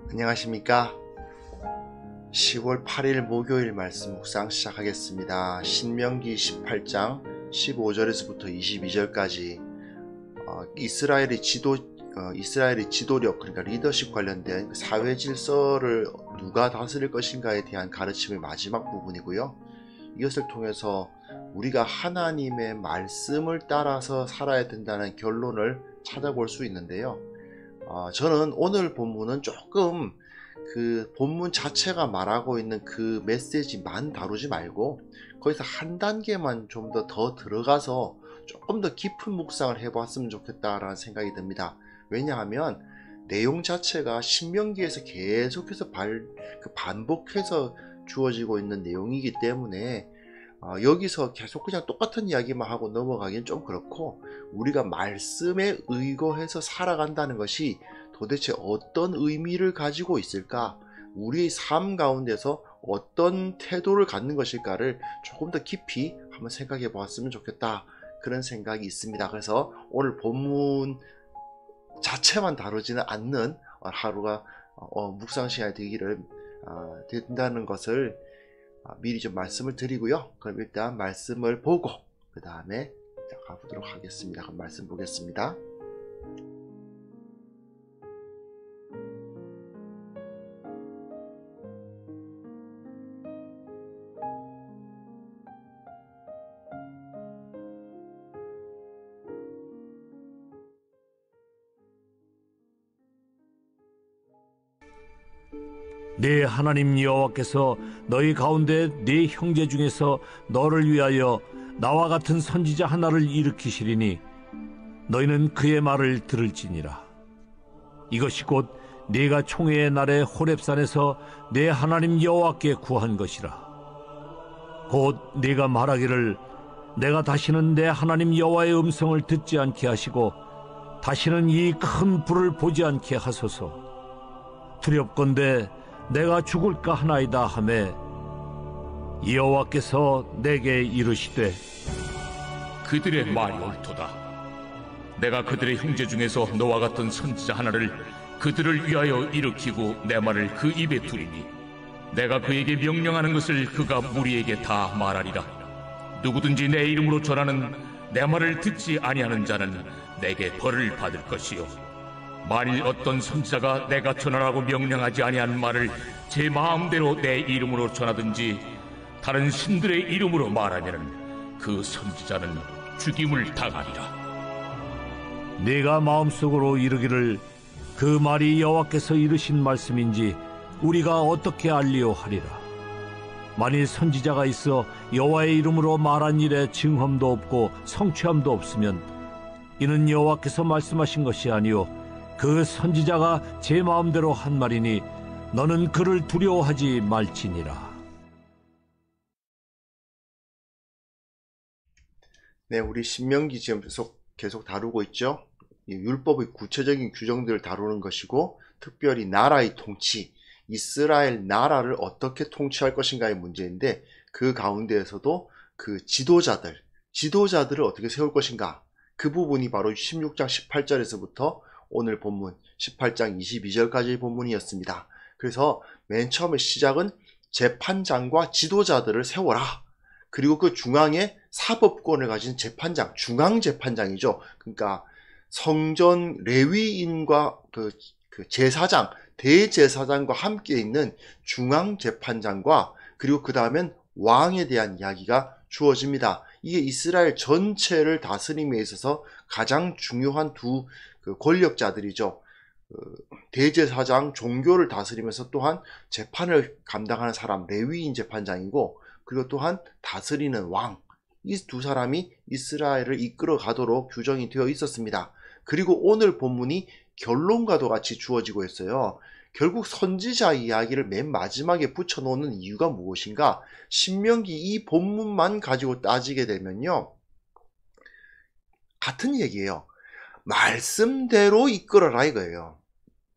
안녕하십니까. 10월 8일 목요일 말씀 묵상 시작하겠습니다. 신명기 18장 15절에서부터 22절까지 이스라엘의 지도력, 그러니까 리더십 관련된 사회 질서를 누가 다스릴 것인가에 대한 가르침의 마지막 부분이고요. 이것을 통해서 우리가 하나님의 말씀을 따라서 살아야 된다는 결론을 찾아볼 수 있는데요. 저는 오늘 본문은 조금 그 본문 자체가 말하고 있는 그 메시지만 다루지 말고 거기서 한 단계만 좀 더 들어가서 조금 더 깊은 묵상을 해봤으면 좋겠다라는 생각이 듭니다. 왜냐하면 내용 자체가 신명기에서 계속해서 반복해서 주어지고 있는 내용이기 때문에 여기서 계속 그냥 똑같은 이야기만 하고 넘어가기는 좀 그렇고, 우리가 말씀에 의거해서 살아간다는 것이 도대체 어떤 의미를 가지고 있을까, 우리의 삶 가운데서 어떤 태도를 갖는 것일까를 조금 더 깊이 한번 생각해 보았으면 좋겠다, 그런 생각이 있습니다. 그래서 오늘 본문 자체만 다루지는 않는 하루가 묵상 시간이 되기를 된다는 것을 미리 좀 말씀을 드리고요. 그럼 일단 말씀을 보고 그 다음에 가보도록 하겠습니다. 그럼 말씀 보겠습니다. 네 하나님 여호와께서 너희 가운데 네 형제 중에서 너를 위하여 나와 같은 선지자 하나를 일으키시리니 너희는 그의 말을 들을지니라. 이것이 곧 네가 총회의 날에 호렙산에서 네 하나님 여호와께 구한 것이라. 곧 네가 말하기를 내가 다시는 내 하나님 여호와의 음성을 듣지 않게 하시고 다시는 이 큰 불을 보지 않게 하소서. 두렵건대 내가 죽을까 하나이다 하매 여호와께서 내게 이르시되 그들의 말이 옳도다. 내가 그들의 형제 중에서 너와 같은 선지자 하나를 그들을 위하여 일으키고 내 말을 그 입에 두리니 내가 그에게 명령하는 것을 그가 무리에게 다 말하리라. 누구든지 내 이름으로 전하는 내 말을 듣지 아니하는 자는 내게 벌을 받을 것이요, 만일 어떤 선지자가 내가 전하라고 명령하지 아니한 말을 제 마음대로 내 이름으로 전하든지 다른 신들의 이름으로 말하면 그 선지자는 죽임을 당하리라. 네가 마음속으로 이르기를 그 말이 여호와께서 이르신 말씀인지 우리가 어떻게 알리오 하리라. 만일 선지자가 있어 여호와의 이름으로 말한 일에 증험도 없고 성취함도 없으면 이는 여호와께서 말씀하신 것이 아니요 그 선지자가 제 마음대로 한 말이니 너는 그를 두려워하지 말지니라. 네, 우리 신명기 지금 계속 다루고 있죠. 율법의 구체적인 규정들을 다루는 것이고, 특별히 나라의 통치, 이스라엘 나라를 어떻게 통치할 것인가의 문제인데, 그 가운데에서도 그 지도자들을 어떻게 세울 것인가, 그 부분이 바로 16장 18절에서부터 오늘 본문 18장 22절까지의 본문이었습니다. 그래서 맨 처음에 시작은 재판장과 지도자들을 세워라. 그리고 그 중앙에 사법권을 가진 재판장, 중앙재판장이죠. 그러니까 성전 레위인과 그 제사장, 대제사장과 함께 있는 중앙재판장과, 그리고 그 다음엔 왕에 대한 이야기가 주어집니다. 이게 이스라엘 전체를 다스림에 있어서 가장 중요한 두 권력자들이죠. 대제사장, 종교를 다스리면서 또한 재판을 감당하는 사람, 레위인 재판장이고, 그리고 또한 다스리는 왕, 이 두 사람이 이스라엘을 이끌어 가도록 규정이 되어 있었습니다. 그리고 오늘 본문이 결론과도 같이 주어지고 있어요. 결국 선지자 이야기를 맨 마지막에 붙여놓는 이유가 무엇인가? 신명기 이 본문만 가지고 따지게 되면요, 같은 얘기예요. 말씀대로 이끌어라 이거예요.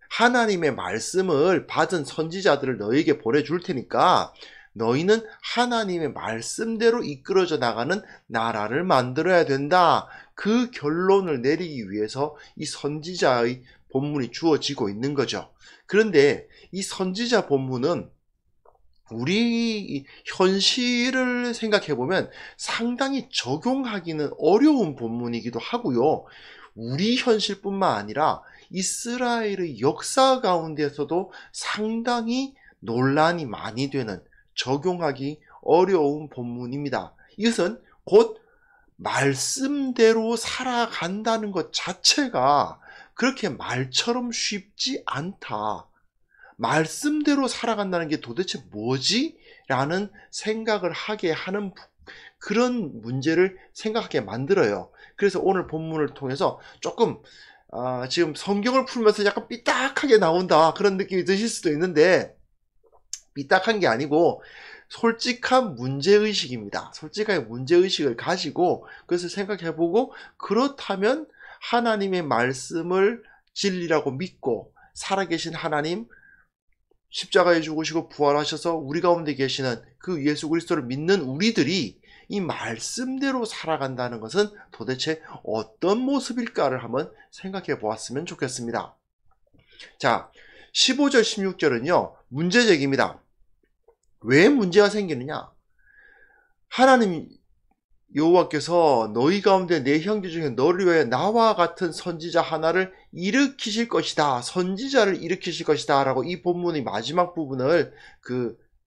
하나님의 말씀을 받은 선지자들을 너에게 보내줄 테니까 너희는 하나님의 말씀대로 이끌어져 나가는 나라를 만들어야 된다. 그 결론을 내리기 위해서 이 선지자의 본문이 주어지고 있는 거죠. 그런데 이 선지자 본문은 우리 현실을 생각해 보면 상당히 적용하기는 어려운 본문이기도 하고요. 우리 현실뿐만 아니라 이스라엘의 역사 가운데서도 상당히 논란이 많이 되는, 적용하기 어려운 본문입니다. 이것은 곧 말씀대로 살아간다는 것 자체가 그렇게 말처럼 쉽지 않다. 말씀대로 살아간다는 게 도대체 뭐지? 라는 생각을 하게 하는 그런 문제를 생각하게 만들어요. 그래서 오늘 본문을 통해서 조금 지금 성경을 풀면서 약간 삐딱하게 나온다 그런 느낌이 드실 수도 있는데, 삐딱한 게 아니고 솔직한 문제의식입니다. 솔직하게 문제의식을 가지고 그것을 생각해보고, 그렇다면 하나님의 말씀을 진리라고 믿고 살아계신 하나님, 십자가에 죽으시고 부활하셔서 우리 가운데 계시는 그 예수 그리스도를 믿는 우리들이 이 말씀대로 살아간다는 것은 도대체 어떤 모습일까를 한번 생각해 보았으면 좋겠습니다. 자, 15절 16절은요 문제제기입니다. 왜 문제가 생기느냐? 하나님 여호와께서 너희 가운데 내 형제 중에 너를 위하여 나와 같은 선지자 하나를 일으키실 것이다. 선지자를 일으키실 것이다. 라고 이 본문의 마지막 부분을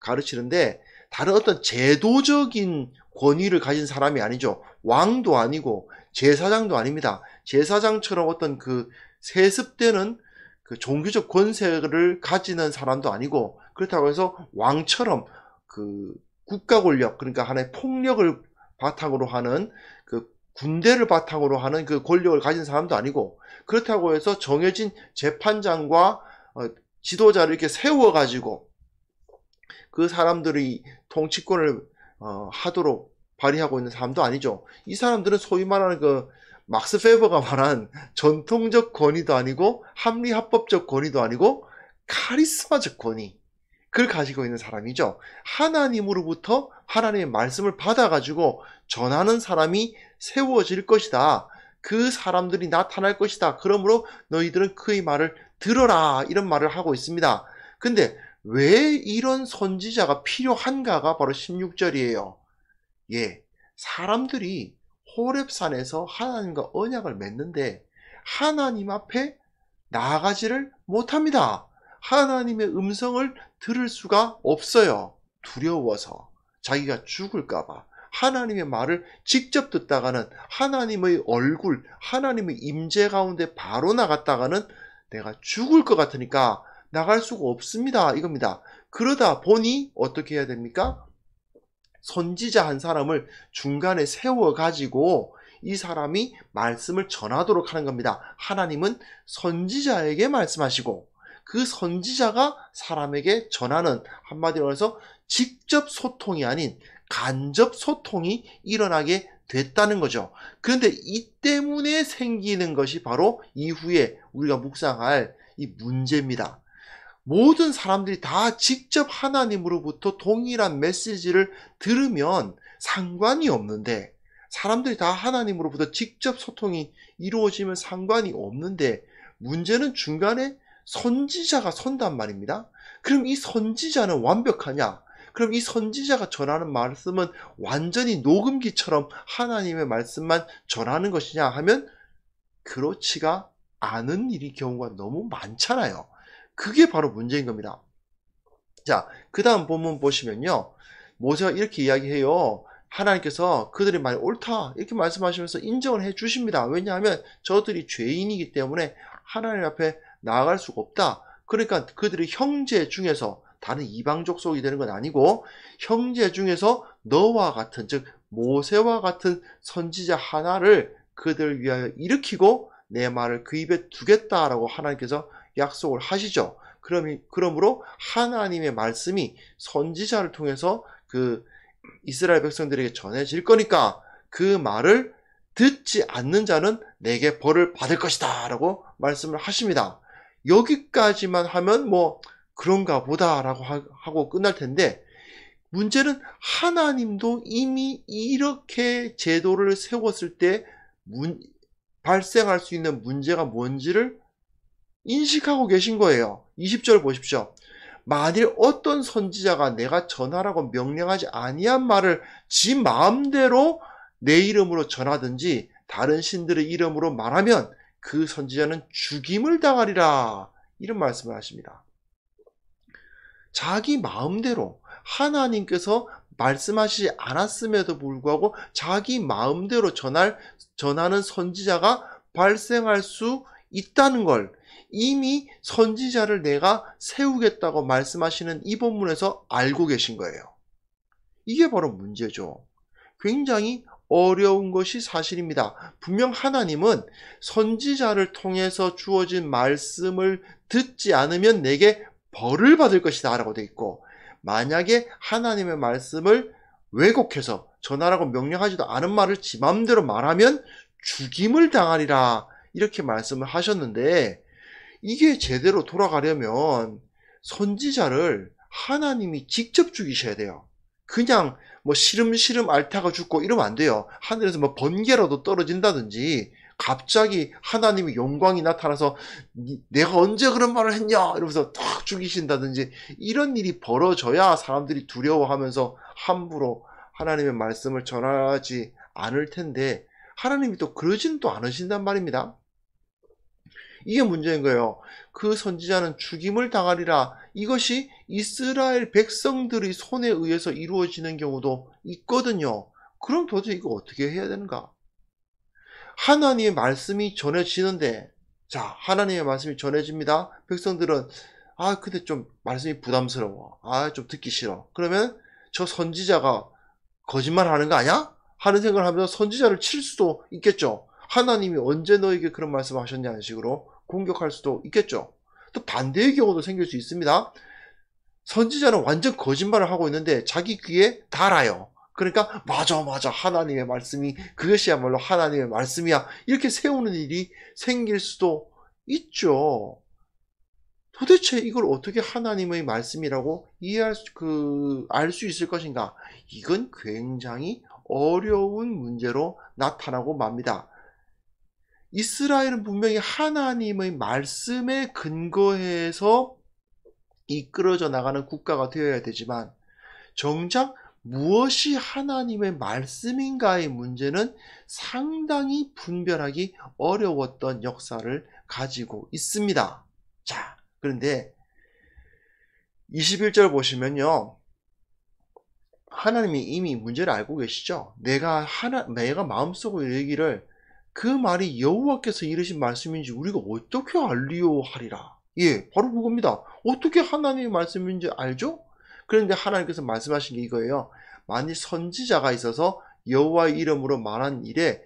가르치는데, 다른 어떤 제도적인 권위를 가진 사람이 아니죠. 왕도 아니고 제사장도 아닙니다. 제사장처럼 어떤 세습되는 종교적 권세를 가지는 사람도 아니고, 그렇다고 해서 왕처럼 국가 권력, 그러니까 하나의 폭력을 바탕으로 하는 군대를 바탕으로 하는 그 권력을 가진 사람도 아니고, 그렇다고 해서 정해진 재판장과 지도자를 이렇게 세워가지고 그 사람들이 통치권을 하도록 발휘하고 있는 사람도 아니죠. 이 사람들은 소위 말하는 막스 페버가 말한 전통적 권위도 아니고 합리합법적 권위도 아니고 카리스마적 권위, 그걸 가지고 있는 사람이죠. 하나님으로부터 하나님의 말씀을 받아가지고 전하는 사람이 세워질 것이다. 그 사람들이 나타날 것이다. 그러므로 너희들은 그의 말을 들어라. 이런 말을 하고 있습니다. 근데 왜 이런 선지자가 필요한가가 바로 16절이에요. 예, 사람들이 호렙산에서 하나님과 언약을 맺는데 하나님 앞에 나아가지를 못합니다. 하나님의 음성을 들을 수가 없어요. 두려워서, 자기가 죽을까봐. 하나님의 말을 직접 듣다가는 하나님의 얼굴, 하나님의 임재 가운데 바로 나갔다가는 내가 죽을 것 같으니까 나갈 수가 없습니다. 이겁니다. 그러다 보니 어떻게 해야 됩니까? 선지자 한 사람을 중간에 세워가지고 이 사람이 말씀을 전하도록 하는 겁니다. 하나님은 선지자에게 말씀하시고 그 선지자가 사람에게 전하는, 한마디로 해서 직접 소통이 아닌 간접 소통이 일어나게 됐다는 거죠. 그런데 이 때문에 생기는 것이 바로 이후에 우리가 묵상할 이 문제입니다. 모든 사람들이 다 직접 하나님으로부터 동일한 메시지를 들으면 상관이 없는데, 사람들이 다 하나님으로부터 직접 소통이 이루어지면 상관이 없는데, 문제는 중간에 선지자가 선단 말입니다. 그럼 이 선지자는 완벽하냐? 그럼 이 선지자가 전하는 말씀은 완전히 녹음기처럼 하나님의 말씀만 전하는 것이냐 하면 그렇지가 않은 일이 경우가 너무 많잖아요. 그게 바로 문제인 겁니다. 자, 그 다음 본문 보시면요, 모세가 이렇게 이야기해요. 하나님께서 그들의 말이 옳다 이렇게 말씀하시면서 인정을 해 주십니다. 왜냐하면 저들이 죄인이기 때문에 하나님 앞에 나아갈 수가 없다. 그러니까 그들의 형제 중에서, 다른 이방 족속이 되는 건 아니고 형제 중에서 너와 같은, 즉 모세와 같은 선지자 하나를 그들을 위하여 일으키고 내 말을 그 입에 두겠다라고 하나님께서 약속을 하시죠. 그러므로 하나님의 말씀이 선지자를 통해서 이스라엘 백성들에게 전해질 거니까 그 말을 듣지 않는 자는 내게 벌을 받을 것이다 라고 말씀을 하십니다. 여기까지만 하면 그런가 보다 라고 하고 끝날 텐데, 문제는 하나님도 이미 이렇게 제도를 세웠을 때 발생할 수 있는 문제가 뭔지를 인식하고 계신 거예요. 20절 보십시오. 만일 어떤 선지자가 내가 전하라고 명령하지 아니한 말을 지 마음대로 내 이름으로 전하든지 다른 신들의 이름으로 말하면 그 선지자는 죽임을 당하리라. 이런 말씀을 하십니다. 자기 마음대로 하나님께서 말씀하시지 않았음에도 불구하고 자기 마음대로 전하는 선지자가 발생할 수 있다는 걸 이미 선지자를 내가 세우겠다고 말씀하시는 이 본문에서 알고 계신 거예요. 이게 바로 문제죠. 굉장히 어려운 것이 사실입니다. 분명 하나님은 선지자를 통해서 주어진 말씀을 듣지 않으면 내게 벌을 받을 것이다 라고 되어 있고, 만약에 하나님의 말씀을 왜곡해서 전하라고 명령하지도 않은 말을 지 맘대로 말하면 죽임을 당하리라 이렇게 말씀을 하셨는데, 이게 제대로 돌아가려면 선지자를 하나님이 직접 죽이셔야 돼요. 그냥 뭐 시름시름 앓다가 죽고 이러면 안 돼요. 하늘에서 뭐 번개라도 떨어진다든지 갑자기 하나님의 영광이 나타나서 내가 언제 그런 말을 했냐 이러면서 탁 죽이신다든지 이런 일이 벌어져야 사람들이 두려워하면서 함부로 하나님의 말씀을 전하지 않을 텐데, 하나님이 또 그러진 또 않으신단 말입니다. 이게 문제인 거예요. 그 선지자는 죽임을 당하리라. 이것이 이스라엘 백성들의 손에 의해서 이루어지는 경우도 있거든요. 그럼 도대체 이거 어떻게 해야 되는가? 하나님의 말씀이 전해지는데, 자, 하나님의 말씀이 전해집니다. 백성들은 근데 좀 말씀이 부담스러워. 좀 듣기 싫어. 그러면 저 선지자가 거짓말 하는 거 아니야? 하는 생각을 하면서 선지자를 칠 수도 있겠죠. 하나님이 언제 너에게 그런 말씀을 하셨냐는 식으로 공격할 수도 있겠죠. 또 반대의 경우도 생길 수 있습니다. 선지자는 완전 거짓말을 하고 있는데 자기 귀에 달아요. 그러니까 맞아 하나님의 말씀이 그것이야말로 하나님의 말씀이야 이렇게 세우는 일이 생길 수도 있죠. 도대체 이걸 어떻게 하나님의 말씀이라고 알 수 있을 것인가? 이건 굉장히 어려운 문제로 나타나고 맙니다. 이스라엘은 분명히 하나님의 말씀에 근거해서 이끌어져 나가는 국가가 되어야 되지만, 정작 무엇이 하나님의 말씀인가의 문제는 상당히 분별하기 어려웠던 역사를 가지고 있습니다. 자, 그런데 21절 보시면요, 하나님이 이미 문제를 알고 계시죠. 내가 마음속으로 얘기를 그 말이 여호와께서 이르신 말씀인지 우리가 어떻게 알리요 하리라. 예, 바로 그겁니다. 어떻게 하나님의 말씀인지 알죠? 그런데 하나님께서 말씀하신 게 이거예요. 만일 선지자가 있어서 여호와의 이름으로 말한 일에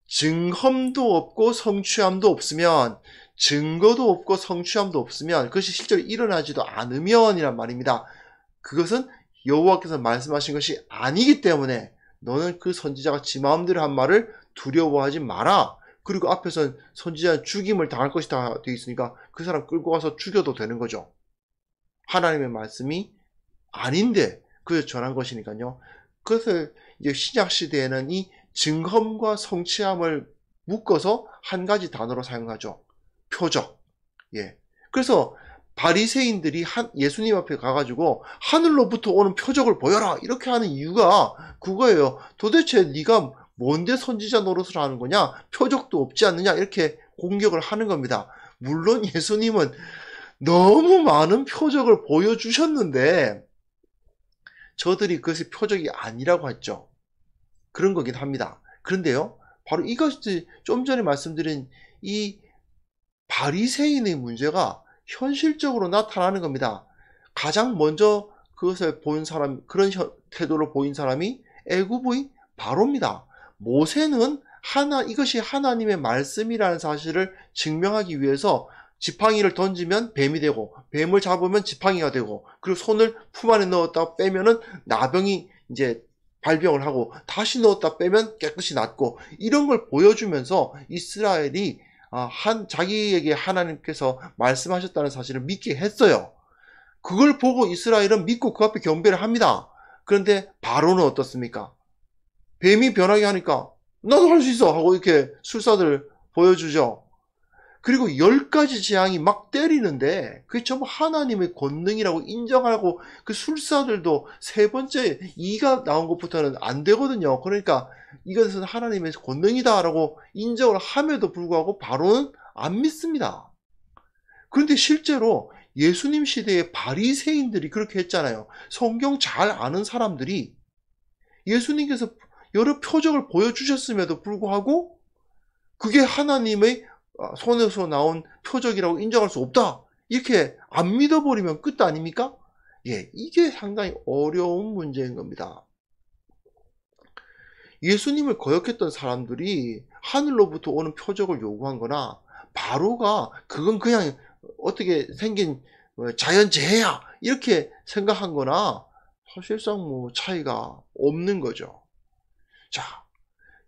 증험도 없고 성취함도 없으면, 증거도 없고 성취함도 없으면, 그것이 실제로 일어나지도 않으면 이란 말입니다. 그것은 여호와께서 말씀하신 것이 아니기 때문에 너는 그 선지자가 지 마음대로 한 말을 두려워하지 마라. 그리고 앞에서는 선지자는 죽임을 당할 것이다 되어 있으니까 그 사람 끌고 가서 죽여도 되는 거죠. 하나님의 말씀이 아닌데 그래서 전한 것이니까요. 그것을 이제 신약 시대에는 이 증험과 성취함을 묶어서 한 가지 단어로 사용하죠. 표적. 예. 그래서 바리새인들이 예수님 앞에 가가지고 하늘로부터 오는 표적을 보여라 이렇게 하는 이유가 그거예요. 도대체 네가 뭔데 선지자 노릇을 하는 거냐? 표적도 없지 않느냐? 이렇게 공격을 하는 겁니다. 물론 예수님은 너무 많은 표적을 보여주셨는데 저들이 그것이 표적이 아니라고 했죠. 그런 거긴 합니다. 그런데요, 바로 이것이 좀 전에 말씀드린 이 바리새인의 문제가 현실적으로 나타나는 겁니다. 가장 먼저 그것을 보인 사람, 그런 태도를 보인 사람이 애굽의 바로입니다. 모세는 이것이 하나님의 말씀이라는 사실을 증명하기 위해서 지팡이를 던지면 뱀이 되고, 뱀을 잡으면 지팡이가 되고, 그리고 손을 품 안에 넣었다 빼면은 나병이 이제 발병을 하고, 다시 넣었다 빼면 깨끗이 낫고, 이런 걸 보여주면서 이스라엘이 자기에게 하나님께서 말씀하셨다는 사실을 믿게 했어요. 그걸 보고 이스라엘은 믿고 그 앞에 경배를 합니다. 그런데 바로는 어떻습니까? 뱀이 변하게 하니까 나도 할 수 있어 하고 이렇게 술사들 보여주죠. 그리고 10가지 재앙이 막 때리는데 그게 전부 하나님의 권능이라고 인정하고 그 술사들도 세 번째 이가 나온 것부터는 안 되거든요. 그러니까 이것은 하나님의 권능이다라고 인정을 함에도 불구하고 바로는 안 믿습니다. 그런데 실제로 예수님 시대의 바리새인들이 그렇게 했잖아요. 성경 잘 아는 사람들이 예수님께서 여러 표적을 보여주셨음에도 불구하고 그게 하나님의 손에서 나온 표적이라고 인정할 수 없다. 이렇게 안 믿어버리면 끝 아닙니까? 예, 이게 상당히 어려운 문제인 겁니다. 예수님을 거역했던 사람들이 하늘로부터 오는 표적을 요구한 거나 바로가 그건 그냥 어떻게 생긴 자연재해야 이렇게 생각한 거나 사실상 뭐 차이가 없는 거죠. 자,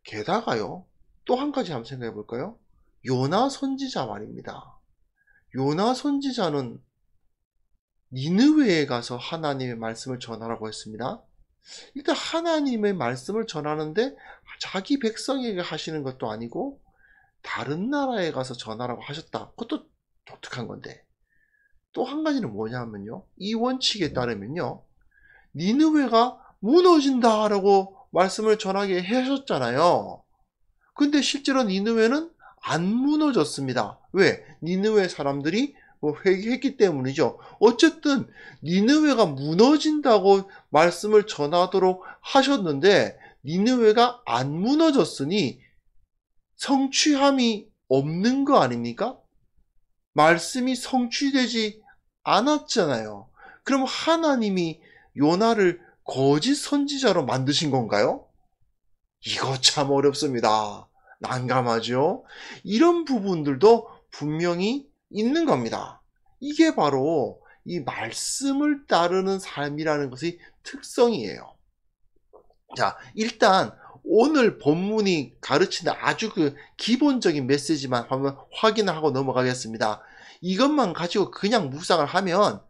게다가요, 또 한 가지 한번 생각해 볼까요? 요나 선지자 말입니다. 요나 선지자는 니느웨에 가서 하나님의 말씀을 전하라고 했습니다. 일단 하나님의 말씀을 전하는데 자기 백성에게 하시는 것도 아니고 다른 나라에 가서 전하라고 하셨다. 그것도 독특한 건데. 또 한 가지는 뭐냐면요. 이 원칙에 따르면요. 니느웨가 무너진다라고 말씀을 전하게 하셨잖아요. 근데 실제로 니느웨는 안 무너졌습니다. 왜? 니느웨 사람들이 회개했기 때문이죠. 어쨌든 니느웨가 무너진다고 말씀을 전하도록 하셨는데 니느웨가 안 무너졌으니 성취함이 없는 거 아닙니까? 말씀이 성취되지 않았잖아요. 그럼 하나님이 요나를 거짓 선지자로 만드신 건가요? 이거 참 어렵습니다. 난감하죠? 이런 부분들도 분명히 있는 겁니다. 이게 바로 이 말씀을 따르는 삶이라는 것의 특성이에요. 자, 일단 오늘 본문이 가르치는 아주 그 기본적인 메시지만 한번 확인하고 넘어가겠습니다. 이것만 가지고 그냥 묵상을 하면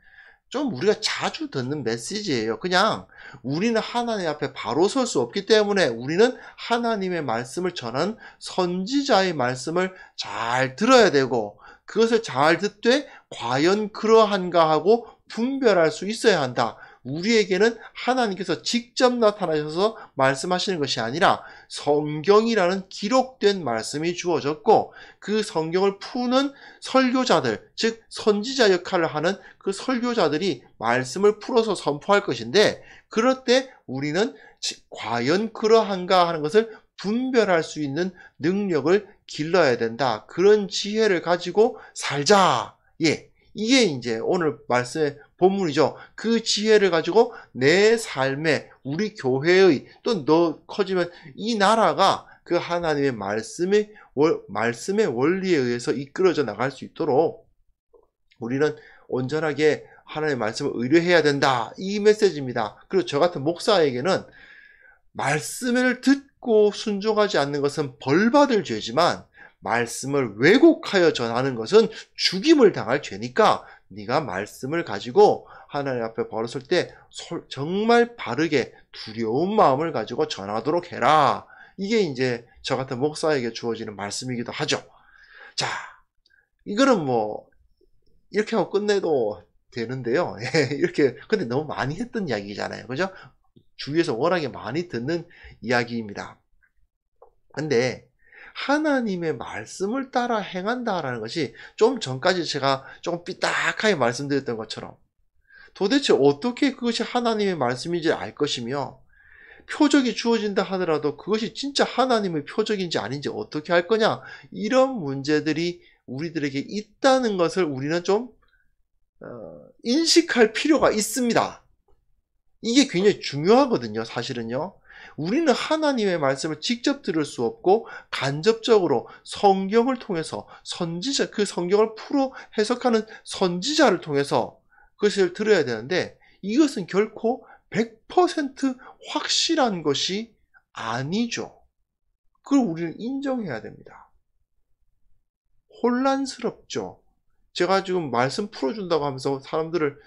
좀 우리가 자주 듣는 메시지예요. 그냥 우리는 하나님 앞에 바로 설 수 없기 때문에 우리는 하나님의 말씀을 전하는 선지자의 말씀을 잘 들어야 되고 그것을 잘 듣되 과연 그러한가 하고 분별할 수 있어야 한다. 우리에게는 하나님께서 직접 나타나셔서 말씀하시는 것이 아니라 성경이라는 기록된 말씀이 주어졌고 그 성경을 푸는 설교자들, 즉 선지자 역할을 하는 그 설교자들이 말씀을 풀어서 선포할 것인데 그럴 때 우리는 과연 그러한가 하는 것을 분별할 수 있는 능력을 길러야 된다. 그런 지혜를 가지고 살자. 예, 이게 이제 오늘 말씀의 본문이죠. 그 지혜를 가지고 내 삶에 우리 교회의 또 너 커지면 이 나라가 그 하나님의 말씀의 원리에 의해서 이끌어져 나갈 수 있도록 우리는 온전하게 하나님의 말씀을 의뢰해야 된다. 이 메시지입니다. 그리고 저 같은 목사에게는 말씀을 듣고 순종하지 않는 것은 벌받을 죄지만 말씀을 왜곡하여 전하는 것은 죽임을 당할 죄니까 네가 말씀을 가지고 하나님 앞에 벌었을 때 정말 바르게 두려운 마음을 가지고 전하도록 해라. 이게 이제 저 같은 목사에게 주어지는 말씀이기도 하죠. 자, 이거는 뭐 이렇게 하고 끝내도 되는데요. 이렇게 근데 너무 많이 했던 이야기잖아요. 그죠? 주위에서 워낙에 많이 듣는 이야기입니다. 근데 하나님의 말씀을 따라 행한다라는 것이 좀 전까지 제가 조금 삐딱하게 말씀드렸던 것처럼 도대체 어떻게 그것이 하나님의 말씀인지 알 것이며 표적이 주어진다 하더라도 그것이 진짜 하나님의 표적인지 아닌지 어떻게 할 거냐 이런 문제들이 우리들에게 있다는 것을 우리는 좀 인식할 필요가 있습니다. 이게 굉장히 중요하거든요. 사실은요. 우리는 하나님의 말씀을 직접 들을 수 없고 간접적으로 성경을 통해서 선지자, 그 성경을 풀어 해석하는 선지자를 통해서 그것을 들어야 되는데 이것은 결코 100% 확실한 것이 아니죠. 그걸 우리는 인정해야 됩니다. 혼란스럽죠. 제가 지금 말씀 풀어준다고 하면서 사람들을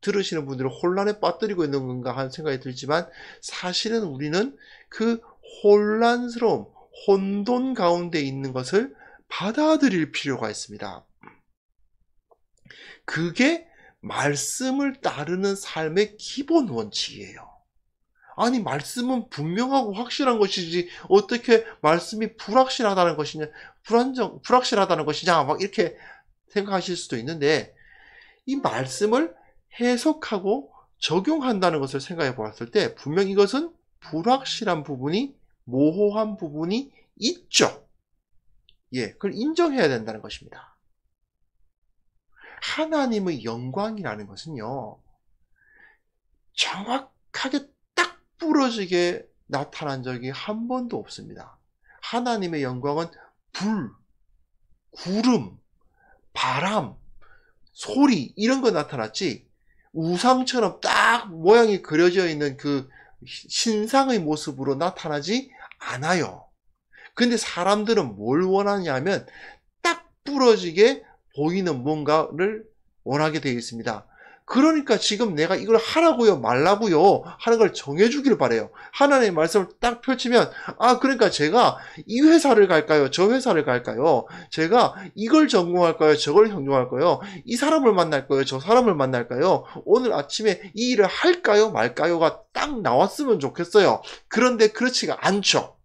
들으시는 분들을 혼란에 빠뜨리고 있는 건가 하는 생각이 들지만 사실은 우리는 그 혼란스러움, 혼돈 가운데 있는 것을 받아들일 필요가 있습니다. 그게 말씀을 따르는 삶의 기본 원칙이에요. 아니, 말씀은 분명하고 확실한 것이지 어떻게 말씀이 불확실하다는 것이냐, 불확실하다는 것이냐, 막 이렇게 생각하실 수도 있는데, 이 말씀을 해석하고 적용한다는 것을 생각해 보았을 때 분명 이것은 불확실한 부분이, 모호한 부분이 있죠. 예, 그걸 인정해야 된다는 것입니다. 하나님의 영광이라는 것은요, 정확하게 딱 부러지게 나타난 적이 한 번도 없습니다. 하나님의 영광은 불, 구름, 바람, 소리 이런 거 나타났지, 우상처럼 딱 모양이 그려져 있는 그 신상의 모습으로 나타나지 않아요. 근데 사람들은 뭘 원하냐면 딱 부러지게 보이는 뭔가를 원하게 되어 있습니다. 그러니까 지금 내가 이걸 하라고요, 말라고요 하는 걸 정해주기를 바래요. 하나님의 말씀을 딱 펼치면, 아, 그러니까 제가 이 회사를 갈까요, 저 회사를 갈까요, 제가 이걸 전공할까요, 저걸 전공할까요, 이 사람을 만날까요, 저 사람을 만날까요, 오늘 아침에 이 일을 할까요 말까요가 딱 나왔으면 좋겠어요. 그런데 그렇지가 않죠.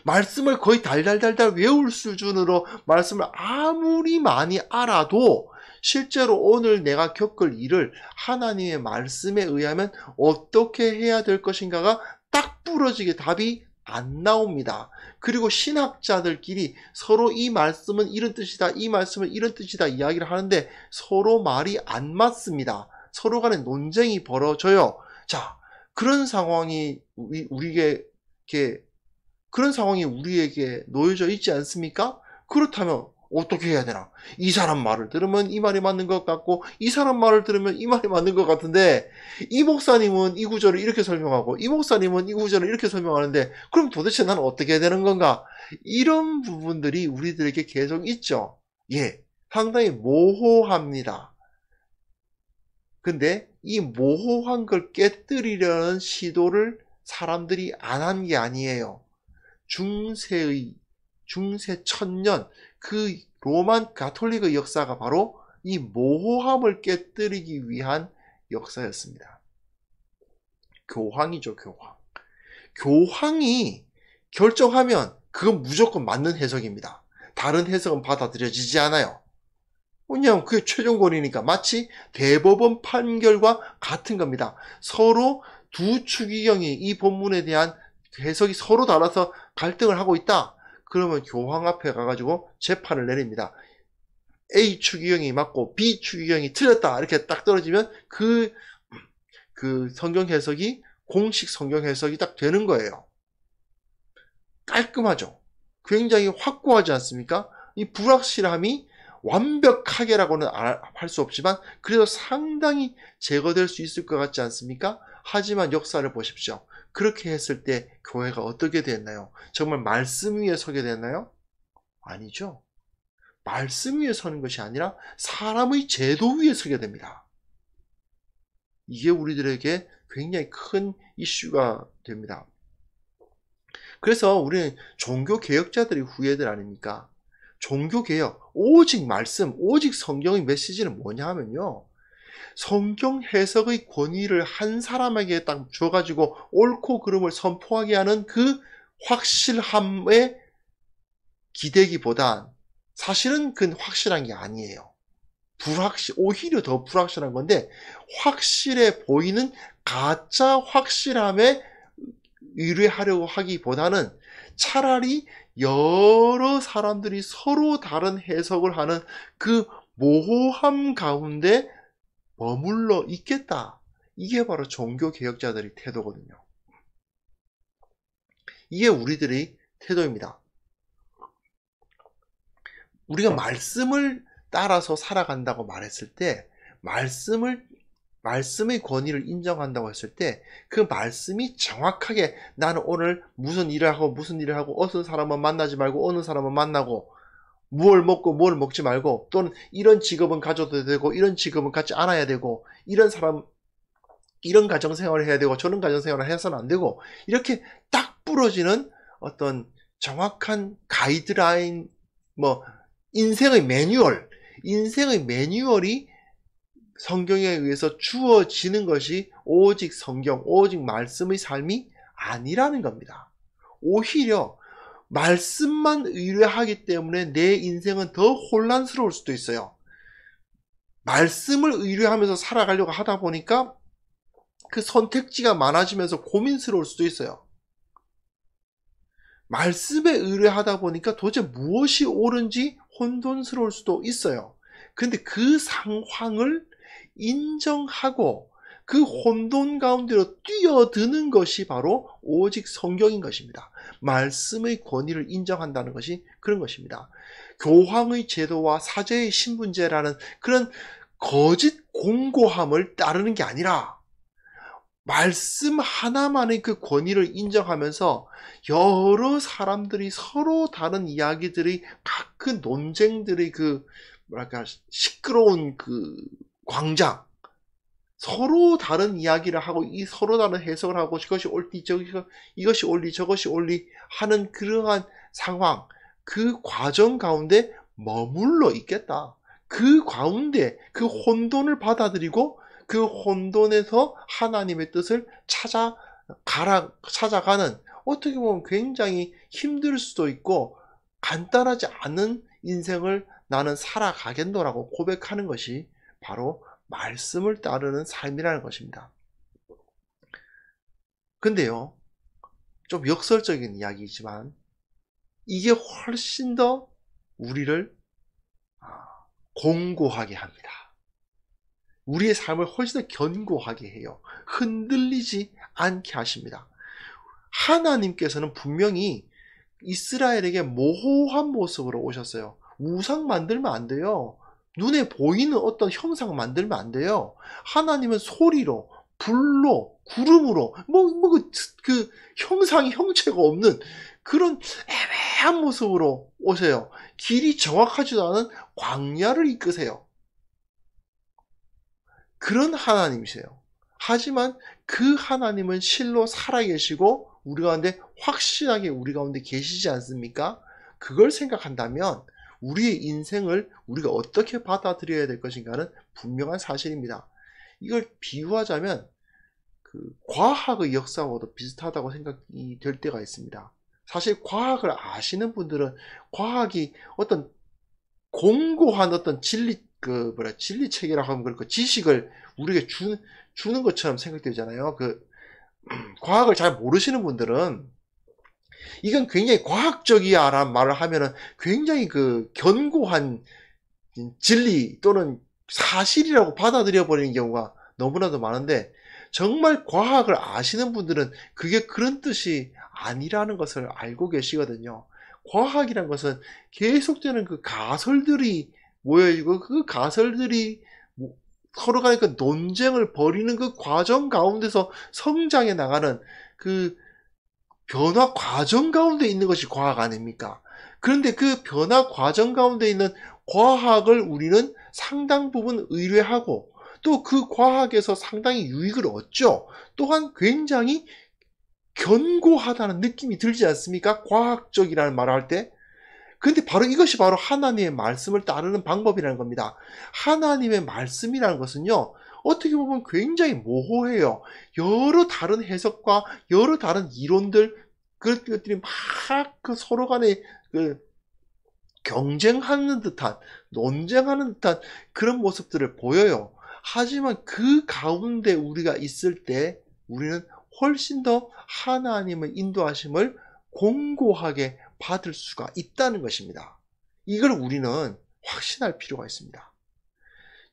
말씀을 거의 달달달달 외울 수준으로 말씀을 아무리 많이 알아도 실제로 오늘 내가 겪을 일을 하나님의 말씀에 의하면 어떻게 해야 될 것인가가 딱 부러지게 답이 안 나옵니다. 그리고 신학자들끼리 서로 이 말씀은 이런 뜻이다, 이 말씀은 이런 뜻이다 이야기를 하는데 서로 말이 안 맞습니다. 서로 간에 논쟁이 벌어져요. 자, 그런 상황이 우리에게 놓여져 있지 않습니까? 그렇다면 어떻게 해야 되나? 이 사람 말을 들으면 이 말이 맞는 것 같고, 이 사람 말을 들으면 이 말이 맞는 것 같은데, 이 목사님은 이 구절을 이렇게 설명하고, 이 목사님은 이 구절을 이렇게 설명하는데, 그럼 도대체 나는 어떻게 해야 되는 건가? 이런 부분들이 우리들에게 계속 있죠. 예, 상당히 모호합니다. 근데 이 모호한 걸 깨뜨리려는 시도를 사람들이 안 한 게 아니에요. 중세 천년 그 로만 가톨릭의 역사가 바로 이 모호함을 깨뜨리기 위한 역사였습니다. 교황이죠, 교황. 교황이 결정하면 그건 무조건 맞는 해석입니다. 다른 해석은 받아들여지지 않아요. 왜냐하면 그게 최종권이니까. 마치 대법원 판결과 같은 겁니다. 서로 두 추기경이 이 본문에 대한 해석이 서로 달라서 갈등을 하고 있다. 그러면 교황 앞에 가가지고 재판을 내립니다. A 추기경이 맞고 B 추기경이 틀렸다. 이렇게 딱 떨어지면 그 성경 해석이 공식 성경 해석이 딱 되는 거예요. 깔끔하죠. 굉장히 확고하지 않습니까? 이 불확실함이 완벽하게라고는 할 수 없지만 그래도 상당히 제거될 수 있을 것 같지 않습니까? 하지만 역사를 보십시오. 그렇게 했을 때 교회가 어떻게 됐나요? 정말 말씀 위에 서게 됐나요? 아니죠. 말씀 위에 서는 것이 아니라 사람의 제도 위에 서게 됩니다. 이게 우리들에게 굉장히 큰 이슈가 됩니다. 그래서 우리는 종교개혁자들이 후예들 아닙니까? 종교개혁, 오직 말씀, 오직 성경의 메시지는 뭐냐 하면요, 성경 해석의 권위를 한 사람에게 딱 줘가지고 옳고 그름을 선포하게 하는 그 확실함에 기대기보단 사실은 그건 확실한 게 아니에요. 오히려 더 불확실한 건데, 확실해 보이는 가짜 확실함에 의뢰하려고 하기보다는 차라리 여러 사람들이 서로 다른 해석을 하는 그 모호함 가운데 머물러 있겠다. 이게 바로 종교개혁자들의 태도거든요. 이게 우리들의 태도입니다. 우리가 말씀을 따라서 살아간다고 말했을 때, 말씀의 권위를 인정한다고 했을 때, 그 말씀이 정확하게 나는 오늘 무슨 일을 하고 어떤 사람은 만나지 말고 어느 사람은 만나고, 무엇을 먹고 무엇을 먹지 말고, 또는 이런 직업은 가져도 되고 이런 직업은 갖지 않아야 되고, 이런 가정생활을 해야 되고 저런 가정생활을 해서는 안 되고, 이렇게 딱 부러지는 어떤 정확한 가이드라인, 뭐 인생의 매뉴얼이 성경에 의해서 주어지는 것이 오직 성경, 오직 말씀의 삶이 아니라는 겁니다. 오히려 말씀만 의뢰하기 때문에 내 인생은 더 혼란스러울 수도 있어요. 말씀을 의뢰하면서 살아가려고 하다 보니까 그 선택지가 많아지면서 고민스러울 수도 있어요. 말씀에 의뢰하다 보니까 도대체 무엇이 옳은지 혼돈스러울 수도 있어요. 근데 그 상황을 인정하고 그 혼돈 가운데로 뛰어드는 것이 바로 오직 성경인 것입니다. 말씀의 권위를 인정한다는 것이 그런 것입니다. 교황의 제도와 사제의 신분제라는 그런 거짓 공고함을 따르는 게 아니라 말씀 하나만의 그 권위를 인정하면서 여러 사람들이 서로 다른 이야기들이 그 논쟁들의 그 뭐랄까 시끄러운 그 광장, 서로 다른 이야기를 하고 이 서로 다른 해석을 하고 이것이 옳디 이것이 옳리 저것이 옳리 하는 그러한 상황, 그 과정 가운데 머물러 있겠다. 그 가운데 그 혼돈을 받아들이고 그 혼돈에서 하나님의 뜻을 찾아가는, 어떻게 보면 굉장히 힘들 수도 있고 간단하지 않은 인생을 나는 살아가겠노라고 고백하는 것이 바로 말씀을 따르는 삶이라는 것입니다. 근데요, 좀 역설적인 이야기이지만 이게 훨씬 더 우리를 공고하게 합니다. 우리의 삶을 훨씬 더 견고하게 해요. 흔들리지 않게 하십니다. 하나님께서는 분명히 이스라엘에게 모호한 모습으로 오셨어요. 우상 만들면 안 돼요. 눈에 보이는 어떤 형상 만들면 안 돼요. 하나님은 소리로, 불로, 구름으로, 그 형상이 형체가 없는 그런 애매한 모습으로 오세요. 길이 정확하지도 않은 광야를 이끄세요. 그런 하나님이세요. 하지만 그 하나님은 실로 살아계시고 우리 가운데 확실하게 우리 가운데 계시지 않습니까? 그걸 생각한다면 우리의 인생을 우리가 어떻게 받아들여야 될 것인가는 분명한 사실입니다. 이걸 비유하자면 그 과학의 역사와도 비슷하다고 생각이 될 때가 있습니다. 사실 과학을 아시는 분들은 과학이 어떤 공고한 어떤 진리 체계라고 하면 그렇고 지식을 우리에게 주는 것처럼 생각되잖아요. 과학을 잘 모르시는 분들은 이건 굉장히 과학적이야라는 말을 하면은 굉장히 그 견고한 진리 또는 사실이라고 받아들여 버리는 경우가 너무나도 많은데, 정말 과학을 아시는 분들은 그게 그런 뜻이 아니라는 것을 알고 계시거든요. 과학이란 것은 계속되는 그 가설들이 모여있고 그 가설들이 서로 간의 그 논쟁을 벌이는 그 과정 가운데서 성장해 나가는 그 변화 과정 가운데 있는 것이 과학 아닙니까? 그런데 그 변화 과정 가운데 있는 과학을 우리는 상당 부분 의뢰하고 또 그 과학에서 상당히 유익을 얻죠. 또한 굉장히 견고하다는 느낌이 들지 않습니까? 과학적이라는 말을 할 때. 근데 바로 이것이 바로 하나님의 말씀을 따르는 방법이라는 겁니다. 하나님의 말씀이라는 것은요, 어떻게 보면 굉장히 모호해요. 여러 다른 해석과 여러 다른 이론들, 그런 것들이 막 서로 간에 경쟁하는 듯한, 논쟁하는 듯한 그런 모습들을 보여요. 하지만 그 가운데 우리가 있을 때 우리는 훨씬 더 하나님의 인도하심을 공고하게 받을 수가 있다는 것입니다. 이걸 우리는 확신할 필요가 있습니다.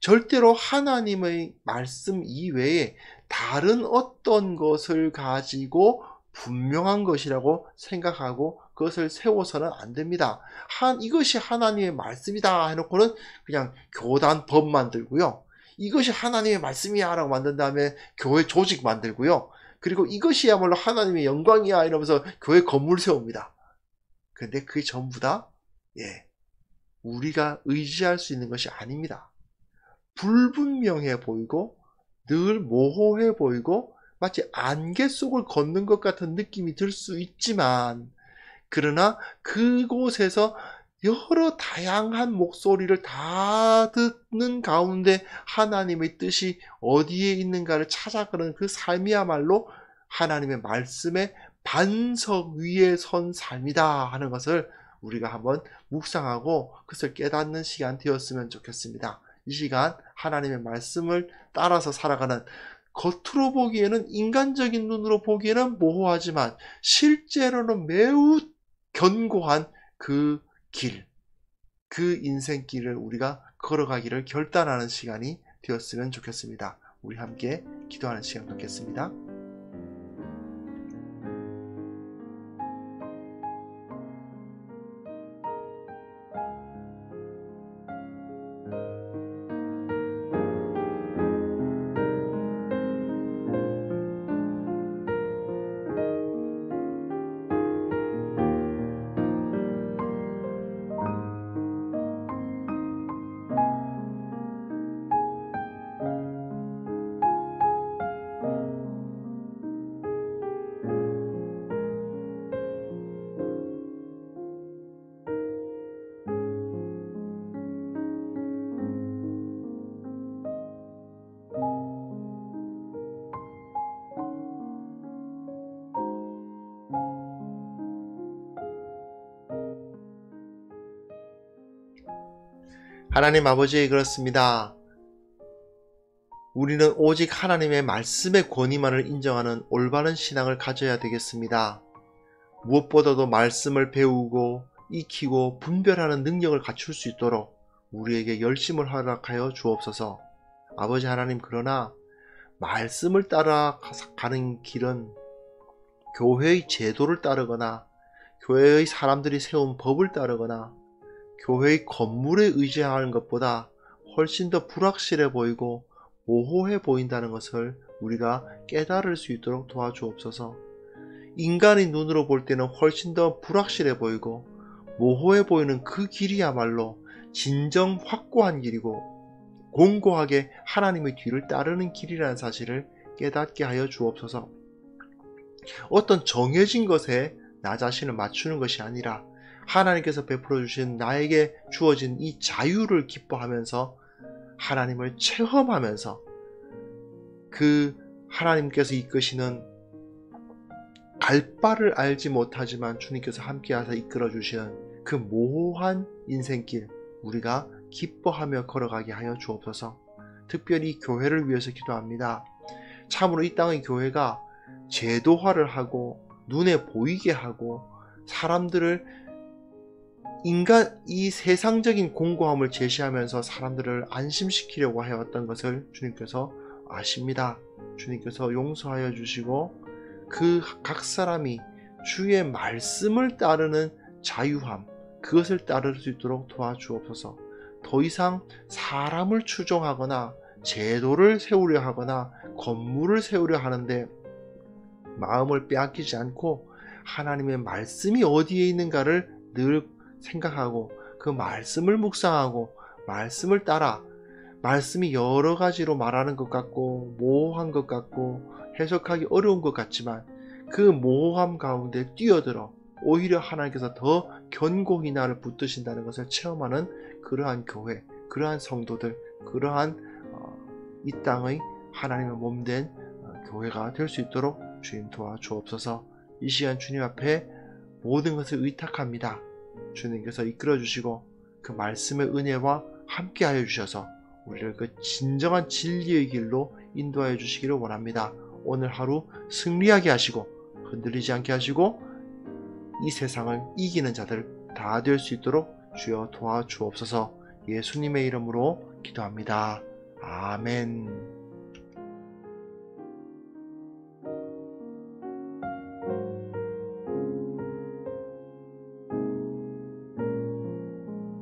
절대로 하나님의 말씀 이외에 다른 어떤 것을 가지고 분명한 것이라고 생각하고 그것을 세워서는 안 됩니다. 이것이 하나님의 말씀이다 해놓고는 그냥 교단 법 만들고요. 이것이 하나님의 말씀이야 라고 만든 다음에 교회 조직 만들고요. 그리고 이것이야말로 하나님의 영광이야 이러면서 교회 건물 세웁니다. 근데 그게 전부 다 우리가 의지할 수 있는 것이 아닙니다. 불분명해 보이고 늘 모호해 보이고 마치 안개 속을 걷는 것 같은 느낌이 들 수 있지만 그러나 그곳에서 여러 다양한 목소리를 다 듣는 가운데 하나님의 뜻이 어디에 있는가를 찾아가는 그 삶이야말로 하나님의 말씀의 반석 위에 선 삶이다 하는 것을 우리가 한번 묵상하고 그것을 깨닫는 시간 되었으면 좋겠습니다. 이 시간 하나님의 말씀을 따라서 살아가는, 겉으로 보기에는, 인간적인 눈으로 보기에는 모호하지만 실제로는 매우 견고한 그 길, 그 인생길을 우리가 걸어가기를 결단하는 시간이 되었으면 좋겠습니다. 우리 함께 기도하는 시간 갖겠습니다. 하나님 아버지, 그렇습니다. 우리는 오직 하나님의 말씀의 권위만을 인정하는 올바른 신앙을 가져야 되겠습니다. 무엇보다도 말씀을 배우고 익히고 분별하는 능력을 갖출 수 있도록 우리에게 열심을 허락하여 주옵소서. 아버지 하나님, 그러나 말씀을 따라가는 길은 교회의 제도를 따르거나 교회의 사람들이 세운 법을 따르거나 교회의 건물에 의지하는 것보다 훨씬 더 불확실해 보이고 모호해 보인다는 것을 우리가 깨달을 수 있도록 도와주옵소서. 인간의 눈으로 볼 때는 훨씬 더 불확실해 보이고 모호해 보이는 그 길이야말로 진정 확고한 길이고 공고하게 하나님의 뒤를 따르는 길이라는 사실을 깨닫게 하여 주옵소서. 어떤 정해진 것에 나 자신을 맞추는 것이 아니라 하나님께서 베풀어 주신 나에게 주어진 이 자유를 기뻐하면서 하나님을 체험하면서 그 하나님께서 이끄시는 갈 바를 알지 못하지만 주님께서 함께하사 이끌어 주시는 그 모호한 인생길 우리가 기뻐하며 걸어가게 하여 주옵소서. 특별히 교회를 위해서 기도합니다. 참으로 이 땅의 교회가 제도화를 하고 눈에 보이게 하고 사람들을 이 세상적인 공고함을 제시하면서 사람들을 안심시키려고 해왔던 것을 주님께서 아십니다. 주님께서 용서하여 주시고 그 각 사람이 주의 말씀을 따르는 자유함, 그것을 따를 수 있도록 도와주옵소서. 더 이상 사람을 추종하거나 제도를 세우려 하거나 건물을 세우려 하는데 마음을 빼앗기지 않고 하나님의 말씀이 어디에 있는가를 늘 생각하고 그 말씀을 묵상하고 말씀을 따라, 말씀이 여러 가지로 말하는 것 같고 모호한 것 같고 해석하기 어려운 것 같지만 그 모호함 가운데 뛰어들어 오히려 하나님께서 더 견고히 나를 붙드신다는 것을 체험하는 그러한 교회, 그러한 성도들, 그러한 이 땅의 하나님의 몸된 교회가 될 수 있도록 주님 도와주옵소서. 이 시간 주님 앞에 모든 것을 의탁합니다. 주님께서 이끌어 주시고 그 말씀의 은혜와 함께하여 주셔서 우리를 그 진정한 진리의 길로 인도하여 주시기를 원합니다. 오늘 하루 승리하게 하시고 흔들리지 않게 하시고 이 세상을 이기는 자들 다 될 수 있도록 주여 도와주옵소서. 예수님의 이름으로 기도합니다. 아멘.